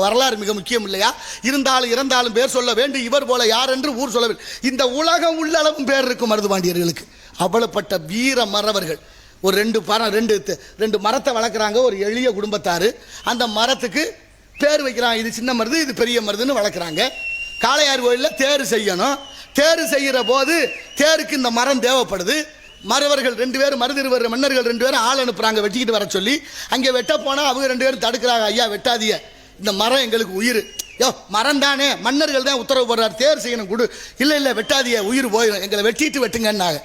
வரலாறு மிக முக்கியம் இல்லையா? இருந்தாலும் இறந்தாலும் பேர் சொல்ல வேண்டும், இவர் போல யார் என்று ஊர் சொல்ல வேண்டும். இந்த உலகம் உள்ளளவும் பேர் இருக்கும் மருதுபாண்டியர்களுக்கு. அவ்வளவுப்பட்ட வீர மறவர்கள். ஒரு ரெண்டு மரத்தை வளர்க்குறாங்க ஒரு எளிய குடும்பத்தார். அந்த மரத்துக்கு பேர் வைக்கிறாங்க, இது சின்ன மருது இது பெரிய மருதுன்னு வளர்க்குறாங்க. காளையார் கோயிலில் தேர் செய்யணும். தேர் செய்கிற போது தேருக்கு இந்த மரம் தேவைப்படுது. மறவர்கள் 2 பேர் மருதிருவர் மன்னர்கள் 2 பேரும் ஆள் அனுப்புகிறாங்க வெட்டிக்கிட்டு வர சொல்லி. அங்கே வெட்ட போனால் அவங்க 2 பேரும் தடுக்கிறாங்க, ஐயா வெட்டாதிய, இந்த மரம் எங்களுக்கு உயிர். யோ மரம் தானே, மன்னர்கள் தான் உத்தரவு போடுறார், தேர் செய்யணும் கொடு. இல்லை இல்லை வெட்டாதிய, உயிர் போயிடும், எங்களை வெட்டிட்டு வெட்டுங்கன்னாங்க.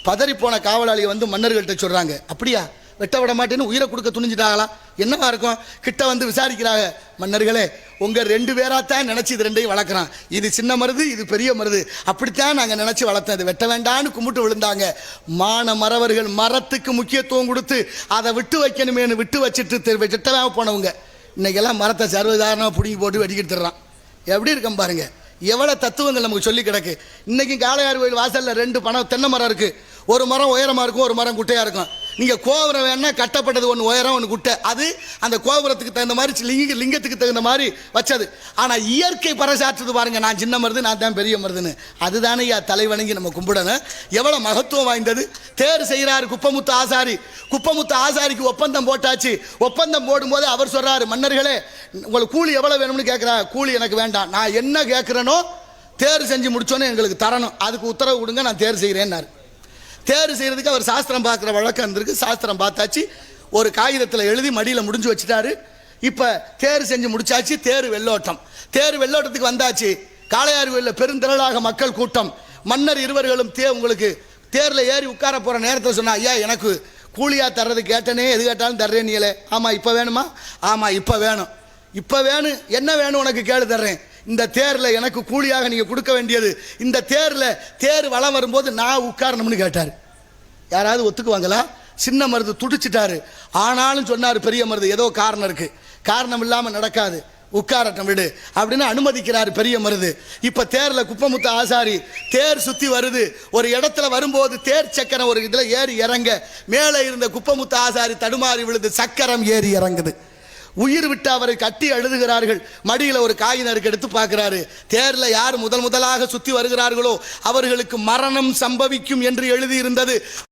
பதறிப்போன காவலாளியை வந்து மன்னர்கள்ட்ட சொல்கிறாங்க, அப்படியா வெட்ட விட மாட்டேன்னு உயிரை கொடுக்க துணிஞ்சிட்டாங்களா? என்னவா இருக்கும்? கிட்ட வந்து விசாரிக்கிறாங்க, மன்னர்களே உங்கள் 2 பேராத்தான் நினச்சி இது 2ஐயும் வளர்க்குறான், இது சின்ன மருது இது பெரிய மருது, அப்படித்தான் நாங்கள் நினச்சி வளர்த்தோம், இது வெட்ட வேண்டான்னு கும்பிட்டு விழுந்தாங்க. மான மறவர்கள் மரத்துக்கு முக்கியத்துவம் கொடுத்து அதை விட்டு வைக்கணுமேனு விட்டு வச்சுட்டு வெட்டவே போனவங்க இன்னைக்கெல்லாம் மரத்தை சர்வதாரணமாக பிடிங்கி போட்டு வெட்டிக்கிட்டு தர்றான். எப்படி இருக்கும் பாருங்க, எவ்வளோ தத்துவங்கள் நமக்கு சொல்லி கிடக்கு. இன்னைக்கு காளையார் கோயில் வாசலில் 2 தென்னை மரம் இருக்குது. ஒரு மரம் உயரமாக இருக்கும், ஒரு மரம் குட்டையாக இருக்கும். நீங்கள் கோபுரம் வேணா கட்டப்பட்டது ஒன்று உயரம் ஒன்று குட்டை, அது அந்த கோபுரத்துக்கு தகுந்த மாதிரி லிங்கத்துக்கு தகுந்த மாதிரி வச்சது. ஆனால் இயற்கை பறைசாற்றுது பாருங்க, நான் சின்ன மருது நான் தான் பெரிய மருதுன்னு. அதுதானே தலைவணங்கி நம்ம கும்பிடணும். எவ்வளோ மகத்துவம் வாய்ந்தது. தேர் செய்கிறாரு குப்பமுத்து ஆசாரி. குப்பமுத்து ஆசாரிக்கு ஒப்பந்தம் போட்டாச்சு. ஒப்பந்தம் போடும்போது அவர் சொல்கிறாரு, மன்னர்களே உங்களுக்கு கூலி எவ்வளோ வேணும்னு கேட்குறா. கூலி எனக்கு வேண்டாம், நான் என்ன கேட்குறேனோ தேர் செஞ்சு முடிச்சோன்னே எங்களுக்கு தரணும், அதுக்கு உத்தரவு கொடுங்க, நான் தேர் செய்கிறேன்னாரு. தேர் செய்கிறதுக்கு அவர் சாஸ்திரம் பார்க்குற வழக்கம் இருந்திருக்கு. சாஸ்திரம் பார்த்தாச்சு, ஒரு காகிதத்தில் எழுதி மடியில் முடிஞ்சு வச்சுட்டாரு. இப்போ தேர் செஞ்சு முடிச்சாச்சு. தேர் வெள்ளோட்டத்துக்கு வந்தாச்சு. காளையார் கோயிலில் பெருந்திரளாக மக்கள் கூட்டம். மன்னர் இருவர்களும் உங்களுக்கு தேரில் ஏறி உட்கார போகிற நேரத்தில் சொன்னா, ஐயா எனக்கு கூலியாக தர்றது கேட்டனே, எது கேட்டாலும் தர்றேன் நீங்களே. ஆமாம் இப்போ வேணுமா? ஆமாம் இப்போ வேணும். இப்போ வேணும், என்ன வேணும் உனக்கு கேளு தர்றேன். இந்த தேரில் எனக்கு கூலியாக நீங்கள் கொடுக்க வேண்டியது, இந்த தேர் வளம் வரும்போது நான் உட்காரணும்னு கேட்டார். யாராவது ஒத்துக்குவாங்களா? சின்ன மருது துடிச்சிட்டாரு. ஆனாலும் சொன்னார், பெரிய மருது ஏதோ காரணம் இருக்குது, காரணம் இல்லாமல் நடக்காது, உட்காரட்டும் விடு அப்படின்னு அனுமதிக்கிறார் பெரிய மருது. இப்போ தேரில் குப்பமுத்து ஆசாரி தேர் சுற்றி வருது. ஒரு இடத்துல வரும்போது தேர் சக்கரம் ஒரு இதில் ஏறி இறங்க, மேலே இருந்த குப்பமுத்து ஆசாரி தடுமாறி விழுது, சக்கரம் ஏறி இறங்குது. உயிர் விட்டு அவரை கட்டி அழுதுகிறார்கள். மடியில் ஒரு காயினருக்கு எடுத்து பார்க்கிறாரு. தேரில் யார் முதலாக சுற்றி வருகிறார்களோ அவர்களுக்கு மரணம் சம்பவிக்கும் என்று எழுதியிருந்தது.